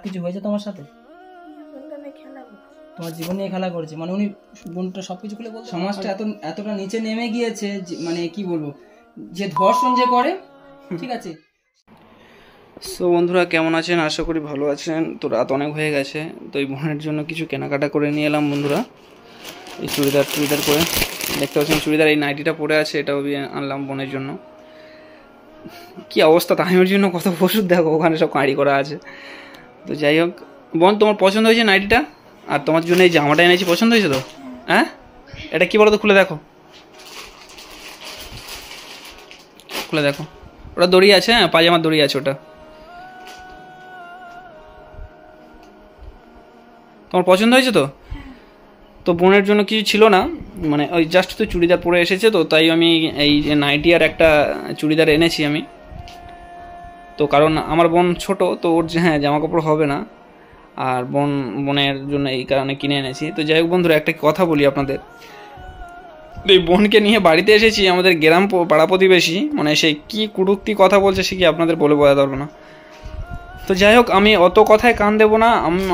কিছু হয়েছে তোমার সাথে? তোমার জীবন নিয়ে খেলা করেছে মানে উনি বোনটা সবকিছু খুলে বলছে। সমাজটা এতটা নিচে নেমে গিয়েছে মানে কি বলবো, যে ধর্ষণ যে করে, ঠিক আছে। সো বন্ধুরা কেমন আছেন? আশা করি ভালো আছেন। তো রাত অনেক হয়ে গেছে, তো এই বোনের জন্য কিছু কেনাকাটা করে নিয়ে এলাম বন্ধুরা। এই চুড়িদার করে দেখতে পাচ্ছেন, চুড়িদার এই নাইটিটা পরে আছে, এটাও আনলাম বোনের জন্য। কি অবস্থা, তামিমের জন্য কত ওষুধ দেখো, ওখানে সব কাঁড়ি করা আছে। তো যাই হোক বোন, তোমার পছন্দ হয়েছে নাইটিটা? আর তোমার জন্য এই জামাটা এনেছি, পছন্দ হয়েছে তো? হ্যাঁ, এটা কি বলো তো, খুলে দেখো, খুলে দেখো। ওটা দড়ি আছে, হ্যাঁ পাজামার দড়ি আছে ওটা। তোমার পছন্দ হয়েছে তো? তো বোনের জন্য কিছু ছিল না, মানে ওই জাস্ট তো চুড়িদার পরে এসেছে, তো তাই আমি এই যে নাইটি আর একটা চুড়িদার এনেছি আমি। তো কারণ আমার বোন ছোট, তো ওর হ্যাঁ জামা কাপড় হবে না, আর বোনের জন্য এই কারণে কিনে এনেছি। তো যাই হোক বন্ধুরা, একটা কথা বলি আপনাদের, এই বোনকে নিয়ে বাড়িতে এসেছি, আমাদের গ্রাম পাড়া প্রতিবেশী মানে সেই কি কুটুক্তি কথা বলছে সে কি আপনাদের বলে বোঝাতে পারবো না। তো যাই হোক, আমি অত কথায় কান দেবো না,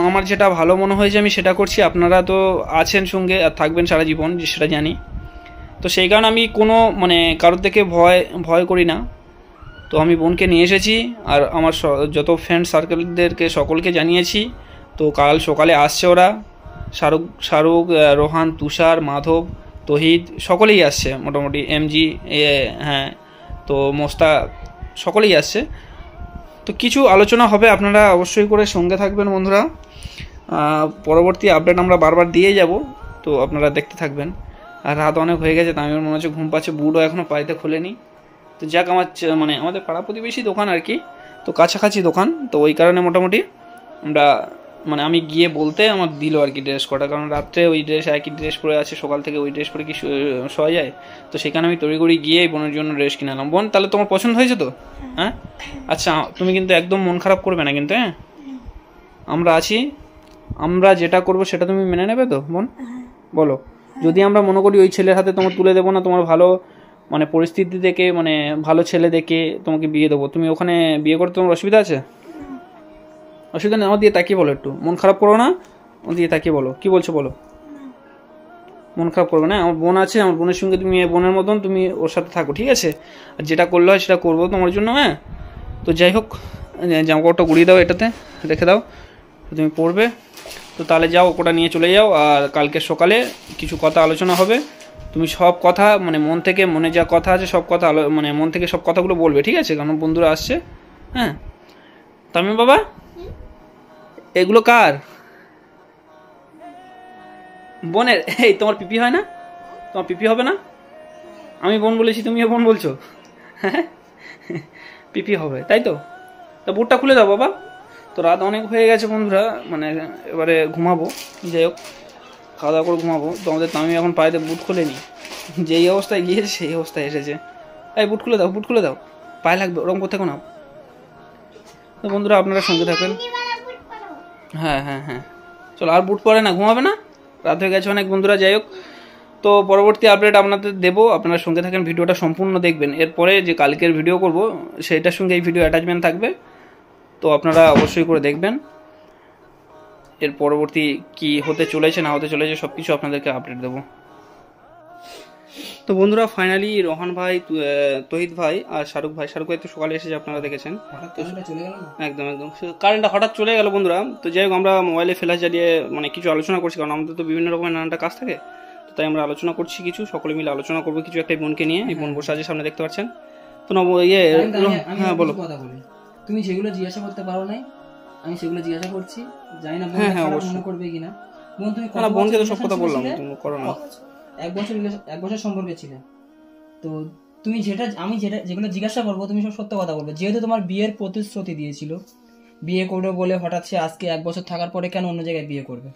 আমার যেটা ভালো মনে হয়েছে আমি সেটা করছি। আপনারা তো আছেন সঙ্গে আর থাকবেন সারা জীবন, সেটা জানি। তো সেই কারণে আমি কোনো মানে কারোর থেকে ভয় করি না। তো আমি বোনকে নিয়ে এসেছি, আর আমার যত ফ্রেন্ড সার্কেলদেরকে সকলকে জানিয়েছি। তো কাল সকালে আসছে ওরা, শাহরুখ, রোহান, তুষার, মাধব, তহিদ সকলেই আসছে মোটামুটি, এমজি, হ্যাঁ তো মোস্তা, সকলেই আসছে। তো কিছু আলোচনা হবে, আপনারা অবশ্যই করে সঙ্গে থাকবেন বন্ধুরা। পরবর্তী আপডেট আমরা বারবার দিয়ে যাব, তো আপনারা দেখতে থাকবেন। আর রাত অনেক হয়ে গেছে, তামিমের মনে হচ্ছে ঘুম পাচ্ছে, বুটও এখনও পাইতে খোলেনি। তো যাক, মানে আমাদের পাড়া প্রতিবেশী দোকান আর কি, তো কাছাকাছি দোকান, তো ওই কারণে মোটামুটি আমরা মানে আমি গিয়ে বলতে আমার দিল আর কি ড্রেস কটা, কারণ রাত্রে ওই ড্রেস একই ড্রেস পরে আছে, সকাল থেকে ওই ড্রেস পরে কি শোয়া যায়? তো সেখানে আমি তড়িঘড়ি গিয়ে বোনের জন্য ড্রেস কিনে আনলাম। বোন তাহলে তোমার পছন্দ হয়েছে তো? হ্যাঁ আচ্ছা, তুমি কিন্তু একদম মন খারাপ করবে না কিন্তু, হ্যাঁ আমরা আছি, আমরা যেটা করবো সেটা তুমি মেনে নেবে তো বোন? বলো, যদি আমরা মনে করি ওই ছেলের হাতে তোমার তুলে দেবো না, তোমার ভালো মানে পরিস্থিতি দেখে, মানে ভালো ছেলে দেখে তোমাকে বিয়ে দেবো, তুমি ওখানে বিয়ে করতে তোমার অসুবিধা আছে? অসুবিধা নেই, আমার দিয়ে তাকিয়ে বলো, একটু মন খারাপ করো না, আমার দিয়ে তাকিয়ে বলো, কি বলছো বলো, মন খারাপ করবে না। আমার বোন আছে, আমার বোনের সঙ্গে তুমি বোনের মতন তুমি ওর সাথে থাকো, ঠিক আছে? আর যেটা করলে হয় সেটা করবো তোমার জন্য, হ্যাঁ। তো যাই হোক, জামা কাপড়টা গুড়িয়ে দাও, এটাতে রেখে দাও, তুমি পরবে। তো তাহলে যাও, ওটা নিয়ে চলে যাও, আর কালকে সকালে কিছু কথা আলোচনা হবে। তুমি সব কথা মানে মন থেকে, মনে যা কথা আছে সব কথা মানে মন থেকে সব কথাগুলো বলবে, ঠিক আছে? কারণ বন্ধুরা আসছে, হ্যাঁ। তামিম বাবা, এগুলো কার? বোনের। এই তোমার পিপি হয় না? তোমার পিপি হবে না? আমি বোন বলেছি, তুমিও বোন বলছো, হ্যাঁ পিপি হবে, তাই তো? তা বুটটা খুলে দাও বাবা। তো রাত অনেক হয়ে গেছে বন্ধুরা, মানে এবারে ঘুমাবো। যাই হোক, খাওয়া দাওয়া করে ঘুমাবো। তো আমাদের তামিম এখন পায়েতে বুট খুলেনি, যেই অবস্থায় গিয়েছে সেই অবস্থায় এসেছে। এই বুট খুলে দাও, বুট খুলে দাও, পায়ে লাগবে, ওরকম করতে না। তো বন্ধুরা আপনারা সঙ্গে থাকেন, হ্যাঁ হ্যাঁ হ্যাঁ চলো, আর বুট পরে না, ঘুমাবে না, রাত হয়ে গেছে অনেক বন্ধুরা। যাই হোক, তো পরবর্তী আপডেট আপনাদের দেবো, আপনারা সঙ্গে থাকেন, ভিডিওটা সম্পূর্ণ দেখবেন। এরপরে যে কালকের ভিডিও করব সেইটার সঙ্গে এই ভিডিও অ্যাটাচমেন্ট থাকবে, তো আপনারা অবশ্যই করে দেখবেন। এর পরবর্তী কি হতে চলেছে না হতে চলেছে সব কিছু আপনাদেরকে আপডেট দেবো। তো বন্ধুরা ফাইনালি রোহান ভাই, তহিদ ভাই আর শাহরুখ ভাই তো সকালে এসেছে, আপনারা দেখেছেন। একদম একদম কারেন্টটা হঠাৎ চলে গেল বন্ধুরা। তো যাই হোক, আমরা মোবাইলে ফ্ল্যাশ জ্বালিয়ে মানে কিছু আলোচনা করছি, কারণ আমাদের তো বিভিন্ন রকমের নানানটা কাজ থাকে, তো তাই আমরা আলোচনা করছি, কিছু সকলে মিলে আলোচনা করবো কিছু একটা বোনকে নিয়ে। এই বোন বসে আছে সামনে, দেখতে পাচ্ছেন তো। হ্যাঁ বলো, তুমি যেগুলো জিজ্ঞাসা করতে পারো নাই আমি সেগুলো জিজ্ঞাসা করছি, জানি না মনে করবে কিনা। বোন তুমি বোনকে তো সব কথা বললাম, তুমি করো না। এক বছর সম্পর্কে ছিল, তো তুমি আমি যেগুলো জিজ্ঞাসা করবো তুমি সব সত্য কথা বলবে। যেহেতু তোমার বিয়ের প্রতিশ্রুতি দিয়েছিল, বিয়ে করবে বলে হঠাৎ সে আজকে 1 বছর থাকার পরে কেন অন্য জায়গায় বিয়ে করবে?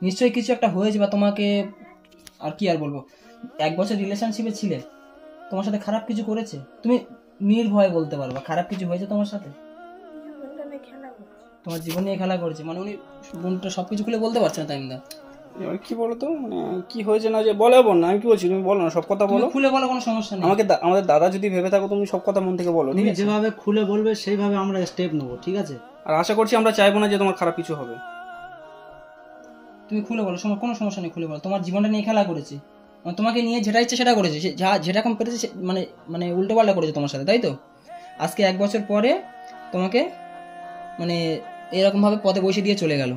নিশ্চয়ই কিছু একটা হয়েছে, বা তোমাকে আর কি আর বলবো, 1 বছর রিলেশনশিপে ছিলে, তোমার সাথে খারাপ কিছু করেছে? তুমি নির্ভয়ে বলতে পারবা খারাপ কিছু হয়েছে তোমার সাথে? তোমার জীবন নিয়ে খেলা করেছে মানে উনি বোনটা সবকিছু খুলে বলতে পারছে না। তাইমদা কি বলো তো, মানে কি হয়েছে না যে বলে বোন না, আমি কি বলছি, তুমি বলো না, সব কথা বলো, খুলে বলো, কোনো সমস্যা নেই। আমাদের দাদা যদি ভেবে থাকো, তুমি সব কথা মন থেকে বলো, তুমি যেভাবে খুলে বলবে সেইভাবে আমরা স্টেপ নেবো, ঠিক আছে? আর আশা করছি আমরা চাইবো না যে তোমার খারাপ কিছু হবে। তুমি খুলে বলো, কোনো সমস্যা নেই, খুলে বলো। তোমার জীবনটা নিয়ে খেলা করেছে, তোমাকে নিয়ে যেটা ইচ্ছে সেটা করেছে, যেরকম পেরেছে মানে মানে উল্টো পাল্টা করেছে তোমার সাথে, তাই তো? আজকে 1 বছর পরে তোমাকে মানে এরকম ভাবে পথে বসে দিয়ে চলে গেল।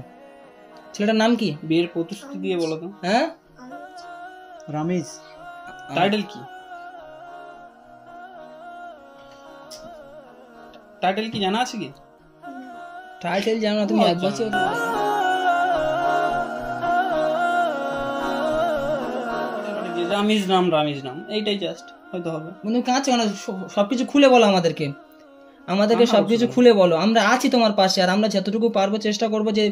ছেলেটার নাম কি? বিয়ের প্রতিশ্রুতি দিয়ে বলো তো। হ্যাঁ, রামিজ। টাইটেল কি? টাইটেল কি জানা আছে কি? টাইটেল জানো না তুমি? 1 বছর রামিজ নাম এইটাই জাস্ট হয়তো হবে। বন্ধু কাছে না, সবকিছু খুলে বলো আমাদেরকে সবকিছু খুলে বলো। আমরা আছি তোমার পাশে, আর আমরা যতটুকু পারবো চেষ্টা করবো যে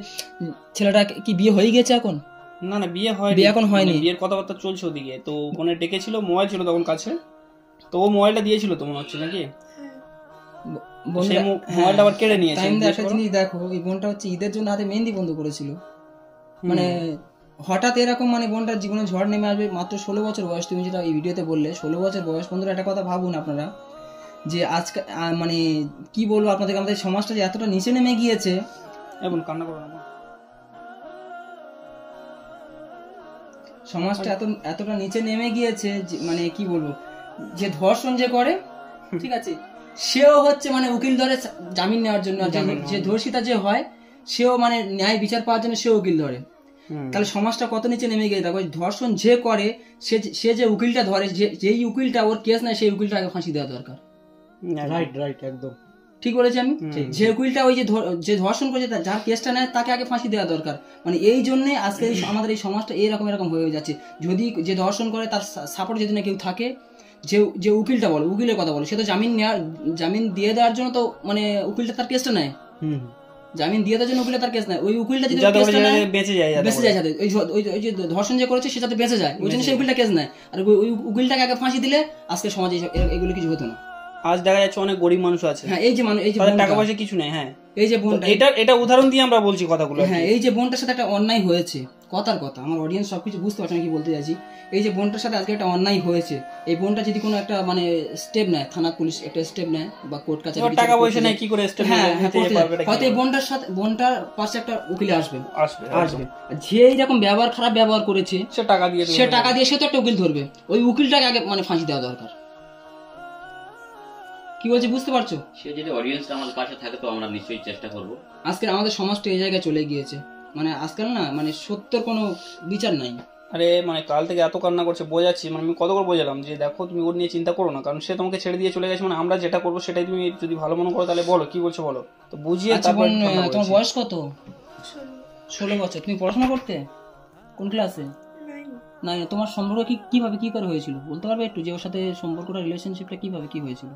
ছেলেটা কি বিয়ে হয়ে গেছে এখন? না বিয়ে এখন হয়নি, বিয়ের কথাবার্তা চলছে ওদিকে। তো বোনের ডেকেছিল, মোবাইল ছিল তখন কাছে, তো ও মোবাইলটা দিয়েছিল তো মনে হচ্ছে নাকি, মোবাইলটা আবার কেড়ে নিয়েছে। একটা জিনিস দেখো, এই বোনটা হচ্ছে ঈদের জন্য হাতে মেহেন্দি বন্ধ করেছিল, মানে হঠাৎ এরকম মানে বোনটার জীবনে ঝড় নেমে আসবে। মাত্র 16 বছর বয়স, তুমি যেটা এই ভিডিওতে বললে 16 বছর বয়স। বন্ধুরা একটা কথা ভাবুন আপনারা, যে আজকে মানে কি বলবো আপনাদের, আমাদের সমাজটা যে এতটা নিচে নেমে গিয়েছে। এখন কান্না করো না, সমাজটা এতটা নিচে নেমে গিয়েছে মানে কি বলবো, যে ধর্ষণ যে করে, ঠিক আছে, সেও হচ্ছে মানে উকিল ধরে জামিন নেওয়ার জন্য, যে ধর্ষিতা যে হয় সেও মানে ন্যায় বিচার পাওয়ার জন্য সেও উকিল ধরে। তাহলে সমাজটা কত নিচে নেমে গিয়ে দেখো। ধর্ষণ যে করে সে যে উকিলটা ধরে, যেই উকিলটা ওর কেস নেয়, সেই উকিলটা আগে ফাঁসি দেওয়া দরকার। রাইট একদম ঠিক বলেছি আমি? যে উকিলটা ওই যে ধর্ষণ করেছে যার কেসটা নেয় তাকে আগে ফাঁসি দেওয়া দরকার। মানে এই জন্যে আজকে আমাদের এই সমাজটা এরকম হয়ে যাচ্ছে। যদি যে ধর্ষণ করে তার সাপোর্ট যদি না কেউ থাকে, যে উকিলটা বলো, উকিলের কথা বলো, সে তো জামিন দিয়ে দেওয়ার জন্য তো মানে উকিলটা তার কেসটা নেয়, জামিন দিয়ে দেওয়ার জন্য উকিলটা তার কেস নেয়। ওই উকিলটা যদি বেঁচে যায় যাতে ওই যে ধর্ষণ যে করেছে সে যাতে বেঁচে যায়, ওই জন্য সেই উকিলটা কেস নেয়। আর ওই উকিলটাকে আগে ফাঁসি দিলে আজকে সমাজে এগুলো কিছু হতো না। আজ দেখা যাচ্ছে অনেক গরিব মানুষ আছে, হ্যাঁ, এই যে টাকা পয়সা কিছু নেই, হ্যাঁ, এই যে বোনটা, এটা উদাহরণ দিয়ে আমরা বলছি কথাগুলো। হ্যাঁ, এই যে বোনটার সাথে একটা অন্যায় হয়েছে, কথার কথা, আমার অডিয়েন্স সবকিছু বুঝতে পারছে না কি বলতে চাইছি। এই যে বোনটার সাথে আজকে একটা অন্যায় হয়েছে, এই বোনটা যদি কোনো একটা মানে স্টেপ নেয়, থানা পুলিশ একটা স্টেপ নেয় বা কোর্ট কাছে, টাকা পয়সা নেই কি করে স্টেপ নেয়, হয়তো এই বোনটার পাশে একটা উকিল আসবে। যে এইরকম খারাপ ব্যবহার করেছে, সে টাকা দিয়ে সে তো একটা উকিল ধরবে। ওই উকিলটাকে আগে মানে ফাঁসি দেওয়া দরকার। কি বলছি বুঝতে পারছো? সে যদি অডিয়েন্সটা আমাদের পাশে থাকে তো আমরা নিশ্চয়ই চেষ্টা করব। আজকে আমাদের সমাজটা এই জায়গায় চলে গিয়েছে, মানে আজকাল না মানে সত্যের কোনো বিচার নাই। আরে মানে কাল থেকে এত কান্না করছে, বোঝাচ্ছি, মানে আমি কত করে বোঝালাম যে দেখো তুমি ওর নিয়ে চিন্তা করো না, কারণ সে তোমাকে ছেড়ে দিয়ে চলে গেছে, মানে আমরা যেটা করবো সেটাই তুমি যদি ভালো মনে করো তাহলে বলো কি বলছো বলো, তো বুঝিয়ে। তোমার বয়স কত? 16 বছর। তুমি পড়াশোনা করতে কোন ক্লাসে? না, তোমার সম্পর্ক কিভাবে কি করে হয়েছিল বলতে পারবে একটু, যে ওর সাথে সম্পর্কটা রিলেশনশিপটা কিভাবে কি হয়েছিল?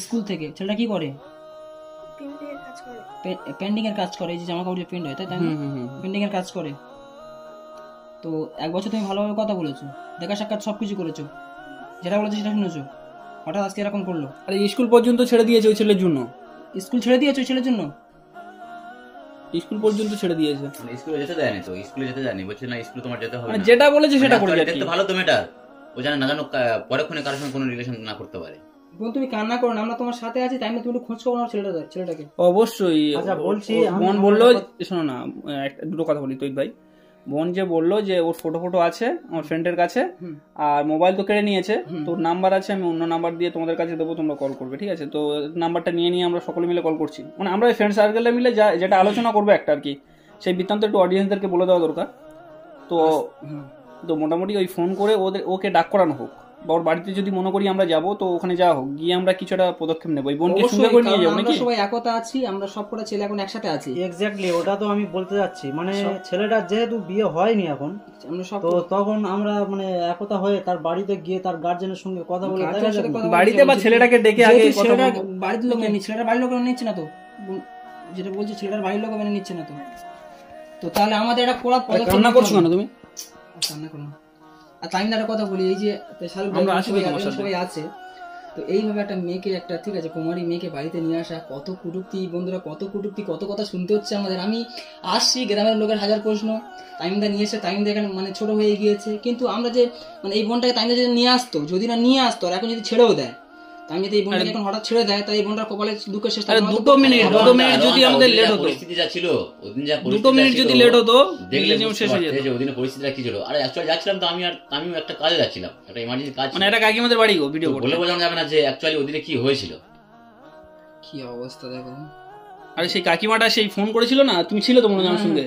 স্কুল থেকে। ছেলেটা কি করে? পেন্টিং এর কাজ করে, এই যে জামা কাপড় পেন্ট হয়, তাই না? পেন্টিং এর কাজ করে। তো 1 বছর তুমি ভালোভাবে কথা বলেছো, দেখা সাক্ষাৎ সবকিছু করেছো, যেটা বলেছো সেটা শুনেছো, হঠাৎ আজকে এরকম করলো। আরে স্কুল পর্যন্ত ছেড়ে দিয়েছে ওই ছেলের জন্য। স্কুল ছেড়ে দিয়েছে ওই ছেলের জন্য? স্কুল পর্যন্ত ছেড়ে দিয়েছে। স্কুলে যেতে দেয়নি তো, স্কুলে যেতে দেয়নি, বলছে না স্কুলে তোমার যেতে হবে না, যেটা বলেছে সেটা করে যাচ্ছে। দেখতে ভালো তো মেয়েটার, ও জানে না জানো পরক্ষণে কারোর সঙ্গে কোনো রিলেশন না করতে পারে। তুমি কান্না করো না, আমরা তোমার সাথে আছি, তাই না? তুমি একটু খোঁজ খবর নাও ছেলেটাকে। অবশ্যই। আচ্ছা বলছি, বোন বললো, শোনো না দুটো কথা বলি তৈত ভাই। বোন যে বললো যে ওর ফটো আছে আমার ফ্রেন্ডের কাছে, আর মোবাইল তো কেড়ে নিয়েছে, তোর নাম্বার আছে, আমি অন্য নাম্বার দিয়ে তোমাদের কাছে দেবো, তোমরা কল করবে, ঠিক আছে? তো নাম্বারটা নিয়ে আমরা সকলে মিলে কল করছি, মানে আমরা ফ্রেন্ড সার্কেলে মিলে যেটা আলোচনা করবো একটা আর কি, সেই বৃত্তান্ত একটু অডিয়েন্সদেরকে বলে দেওয়া দরকার। তো মোটামুটি ওই ফোন করে ওকে ডাক করানো হোক, বা ওর বাড়িতে যদি মনে করি আমরা যাবো, তো ওখানে যাওয়া হোক, গিয়ে আমরা কিছু একটা পদক্ষেপ নেবো। বোনকে সঙ্গে করে নিয়ে যাবো নাকি? সবাই একতা আছি, আমরা সবকটা ছেলে এখন একসাথে আছি। এক্স্যাক্টলি, ওটা তো আমি বলতে যাচ্ছি, মানে ছেলেটার যেহেতু বিয়ে হয়নি এখন, তো তখন আমরা মানে একতা হয়ে তার বাড়িতে গিয়ে তার গার্জেনের সঙ্গে কথা বলে, বাড়িতে বা ছেলেটাকে ডেকে আগে বাড়ির লোক ছেলেটার বাড়ির লোক নিচ্ছে না তো, যেটা বলছে ছেলেটার বাড়ির লোক মেনে নিচ্ছে না তো তাহলে আমাদের একটা কড়া পদক্ষেপ। কান্না করছো কেন তুমি? কান্না করো না। আর তাই না, একটা কথা বলি, এই যে সবাই আছে, তো এইভাবে একটা মেয়েকে, একটা ঠিক আছে কুমারী মেয়েকে বাড়িতে নিয়ে আসা, কত কুটুক্তি বন্ধুরা, কত কুটুক্তি, কত কথা শুনতে হচ্ছে আমাদের। আমি আসছি, গ্রামের লোকের হাজার প্রশ্ন, টাইমদা নিয়ে এসে টাইমদা এখানে মানে ছোট হয়ে গিয়েছে, কিন্তু আমরা যে মানে এই বোনটাকে টাইমদা যদি নিয়ে আসতো, আর এখন যদি ছেড়েও দেয়, আমি যদি এই বোনটা এখন হঠাৎ ছেড়ে দেয় তাই এই বোনটার কপালে দুঃখের শেষ। 2 মিনিট যদি আমাদের লেট হতো, পরিস্থিতি যা ছিল ওদিন, যা 2 মিনিট যদি লেট হতো দেখলে শেষ হয়ে যেত। ওদিনের পরিস্থিতিটা কি ছিল। আর অ্যাকচুয়ালি যাচ্ছিলাম তো আমিও একটা কাজে যাচ্ছিলাম, একটা ইমার্জেন্সি কাজ, মানে এটা কাকিমাদের বাড়ি গো, ভিডিও বলে বোঝানো যাবে না যে অ্যাকচুয়ালি ওদিনে কি হয়েছিল। কি অবস্থা দেখো। আরে সেই কাকিমাটা সেই ফোন করেছিল না, তুমি ছিল তো মনে হয় আমার সঙ্গে।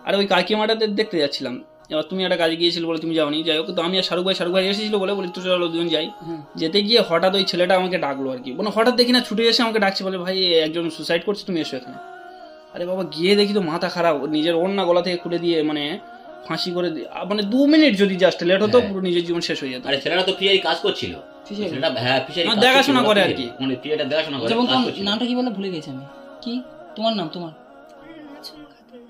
আরে ওই কাকিমাটাতে দেখতে যাচ্ছিলাম, এবার তুমি একটা কাজে গিয়েছিল বলে তুমি যাওনি। যাই হোক, তো আমি আর শাহরুখ ভাই এসেছিল বলে বলি তো চলো দুজন যাই। যেতে গিয়ে হঠাৎ ওই ছেলেটা আমাকে ডাকলো আর কি, মানে হঠাৎ দেখি না ছুটে এসে আমাকে ডাকছে, বলে ভাই একজন সুসাইড করছে, তুমি এসো এখানে। আরে বাবা গিয়ে দেখি তো মাথা খারাপ, নিজের ওড়না গলা থেকে খুলে দিয়ে মানে ফাঁসি করে দিয়ে, মানে 2 মিনিট যদি জাস্ট লেট হতো পুরো নিজের জীবন শেষ হয়ে যেত। আরে ছেলেটা তো ফিশারি কাজ করছিল, ছেলেটা হ্যাঁ ফিশারি দেখাশোনা করে আর কি, মানে ফিশারিটা দেখাশোনা করে। নামটা কি বলে ভুলে গেছি আমি, কি তোমার নাম? তোমার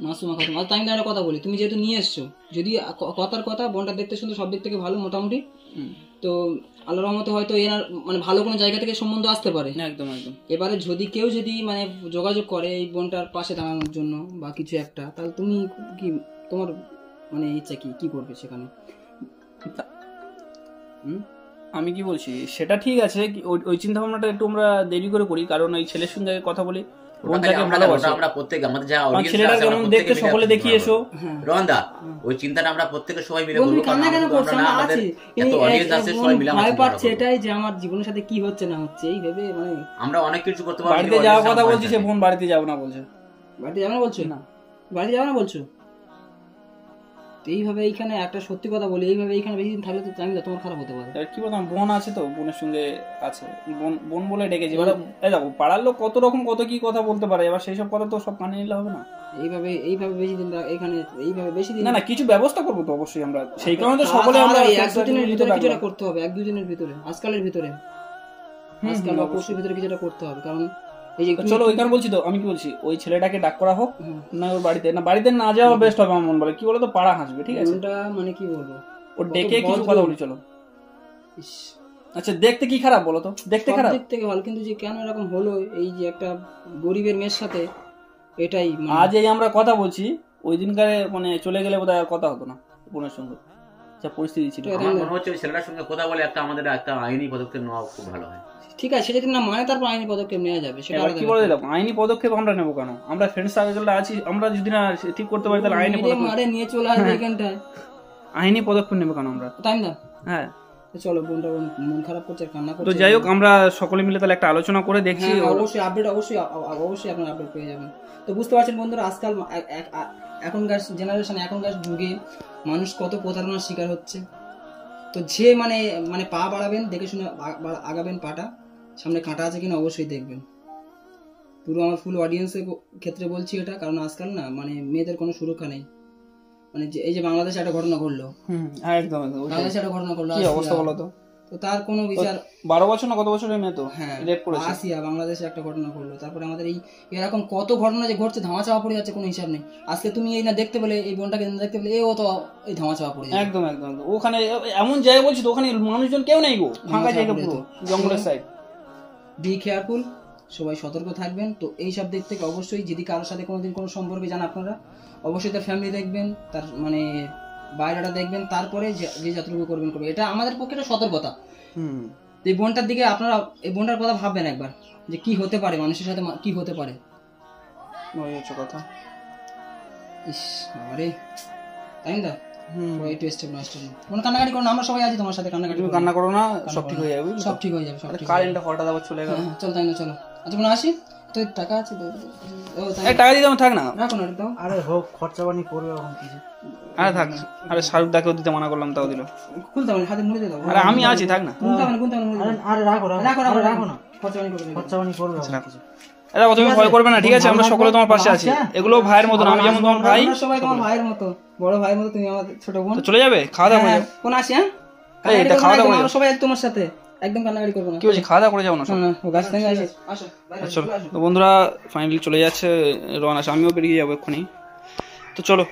মাসুমা খাতুন। আর তাই একটা কথা বলি, তুমি যেহেতু নিয়ে এসছো, যদি কথার কথা বোনটা দেখতে শুনতে সব দিক থেকে ভালো মোটামুটি, তো আল্লাহর রহমতে হয়তো এনার মানে ভালো কোনো জায়গা থেকে সম্বন্ধ আসতে পারে। একদম একদম। এবারে যদি কেউ যদি মানে যোগাযোগ করে এই বোনটার পাশে দাঁড়ানোর জন্য বা কিছু একটা, তাহলে তুমি কি তোমার মানে ইচ্ছা কি করবে সেখানে? আমি কি বলছি সেটা ঠিক আছে, ওই চিন্তা ভাবনাটা একটু আমরা দেরি করে করি, কারণ ওই ছেলের সঙ্গে কথা বলি, আমরা প্রত্যেক আমাদের যা ছেলেটা যেমন দেখতে সকলে দেখি এসো রন্দা, ওই চিন্তাটা আমরা প্রত্যেকে সবাই মিলে করব। ভয় পাচ্ছে এটাই যে আমার জীবনের সাথে কি হচ্ছে না হচ্ছে, এই ভেবে মানে আমরা অনেক কিছু করতে পারবো। বাড়িতে যাওয়ার কথা বলছি, সে বোন বাড়িতে যাবো না বলছে। বাড়িতে যাবে না বলছো? না বাড়িতে যাবে না বলছো। এইভাবে এইখানে একটা সত্যি কথা বলি, এইভাবে এইখানে বেশি দিন থাকলে তো আমি তোমার খারাপ হতে পারে। কি বলতাম, বোন আছে তো, বোনের সঙ্গে আছে, বোন বলে ডেকেছি। এবার দেখো পাড়ার লোক কত রকম কত কি কথা বলতে পারে, এবার সেই সব কথা তো সব কানে নিলে হবে না। এইভাবে বেশি দিন এখানে, এইভাবে বেশি দিন না কিছু ব্যবস্থা করবো তো অবশ্যই আমরা, সেই কারণে তো সকলে আমরা 1-2 দিনের ভিতরে কিছুটা করতে হবে, 1-2 দিনের ভিতরে, আজকালের ভিতরে, আজকাল বা পরশুর ভিতরে কিছুটা করতে হবে। কারণ এই যে চলো ওইখানে বলছি তো, আমি কি বলছি, ওই ছেলেটাকে ডাক করা হোক না ওর বাড়িতে না যাওয়া বেস্ট হবে আমার মন বলে। কি বলো তো, পাড়া হাসবে, ঠিক আছে? মানে কি বলবো, ওর ডেকে কিছু কথা বলি চলো। আচ্ছা দেখতে কি খারাপ বলো তো? দেখতে খারাপ, দিক থেকে ভালো, কিন্তু যে কেন এরকম হলো, এই যে একটা গরিবের মেয়ের সাথে, এটাই আজ এই আমরা কথা বলছি, ওই দিনকারে মানে চলে গেলে বোধহয় আর কথা হতো না বোনের সঙ্গে, যা পরিস্থিতি ছিল। আমার মনে হচ্ছে ওই ছেলেটার সঙ্গে কথা বলে আমাদের একটা আইনি পদক্ষেপ নেওয়া খুব ভালো হয়। ঠিক আছে, সেটা যদি না মানে তারপর আইনি পদক্ষেপ নেওয়া যাবে। সেটা কি বলে দিলাম, আইনি পদক্ষেপ আমরা নেবো কেন? আমরা ফ্রেন্ড সার্কেলটা আছি, আমরা যদি না ঠিক করতে পারি তাহলে আইনি পদক্ষেপ নিয়ে চলে আসবে এখানটায়। আইনি পদক্ষেপ নেবো কেন আমরা? তাই না? হ্যাঁ চলো, বোনটা মন খারাপ করছে, কান্না করছে। তো যাই হোক, আমরা সকলে মিলে তাহলে একটা আলোচনা করে দেখছি। অবশ্যই আপডেট, অবশ্যই আপনারা আপডেট পেয়ে যাবেন। তো বুঝতে পারছেন বন্ধুরা, আজকাল এখনকার জেনারেশন, এখনকার যুগে মানুষ কত প্রতারণার শিকার হচ্ছে। তো যে মানে পা বাড়াবেন, দেখে শুনে আগাবেন, পাটা সামনে কাঁটা আছে কিনা অবশ্যই দেখবেন। পুরো আমার ফুল অডিয়েন্সের ক্ষেত্রে বলছি এটা, কারণ আজকাল না মানে মেয়েদের কোনো সুরক্ষা নেই। মানে এই যে বাংলাদেশে একটা ঘটনা ঘটলো, বাংলাদেশে একটা ঘটনা ঘটলো, কি অবস্থা বলো তো? তো তার কোনো বিচার, 12 বছর না কত বছরের মেয়ে তো, হ্যাঁ রেপ করেছে। আসিয়া বাংলাদেশে একটা ঘটনা ঘটলো। তারপরে আমাদের এই এরকম কত ঘটনা যে ঘটছে, ধামাচাপা পড়ে যাচ্ছে, কোনো হিসাব নেই। আজকে তুমি এই না দেখতে পেলে, এই বোনটাকে দেখতে পেলে, এও তো এই ধামাচাপা পড়ে যাচ্ছে। একদম একদম। ওখানে এমন জায়গা বলছি তো, ওখানে মানুষজন কেউ নেই গো, ফাঁকা জায়গা, পুরো জঙ্গলের সাইড। বি কেয়ারফুল, সবাই সতর্ক থাকবেন। তো এই সব দিক থেকে অবশ্যই যদি কারোর সাথে কোনোদিন কোনো সম্পর্কে যান আপনারা, অবশ্যই তার ফ্যামিলি দেখবেন, তার মানে বাইরেটা দেখবেন, তারপরে যে যতটুকু করবেন। এটা আমাদের পক্ষে একটা সতর্কতা। এই বোনটার দিকে আপনারা, এই বোনটার কথা ভাববেন একবার, যে কি হতে পারে, মানুষের সাথে কি হতে পারে। ওই হচ্ছে কথা। ইস আরে তাই না, একটু স্টেপ না, স্টেপ না, কোনো কান্নাকাটি করো না, আমরা সবাই আছি তোমার সাথে। কান্না করো না, সব ঠিক হয়ে যাবে, সব ঠিক হয়ে যাবে। কারেন্টটা হঠাৎ আবার চলে গেল। চল তাই না, চলো। আচ্ছা কোনো আসি তো, টাকা আছে তো, টাকা দিতে থাক না, রাখো না একদম। আরে হোক, খরচা পানি করবে এখন কিছু। আরে থাক, আরে শাহরুখ দাকেও দিতে মানা করলাম, তাও দিল। খুলতে হবে, হাতে মুড়ে দাও। আরে আমি আছি, থাক না। আরে রাখো না, খরচা পানি করবে। দেখো তুমি ভয় করবে না, ঠিক আছে? আমরা সকলে তোমার পাশে আছি। এগুলো ভাইয়ের মতো, আমি যেমন তোমার ভাই, সবাই তোমার ভাইয়ের মতো, বড় ভাইয়ের মতো, তুমি আমাদের ছোট বোন। চলে যাবে, খাওয়া দাওয়া করে যাও। কোন আসি? হ্যাঁ এটা খাওয়া দাওয়া, আমরা সবাই তোমার সাথে, একদম কান্নাকাটি করবো না। কি বলছি, খাওয়া দাওয়া করে যাও না? ও গাছ থেকে আসি, আসো। চলো তো বন্ধুরা, ফাইনালি চলে যাচ্ছে রওনা, আমিও বেরিয়ে যাবো এক্ষুনি। তো চলো।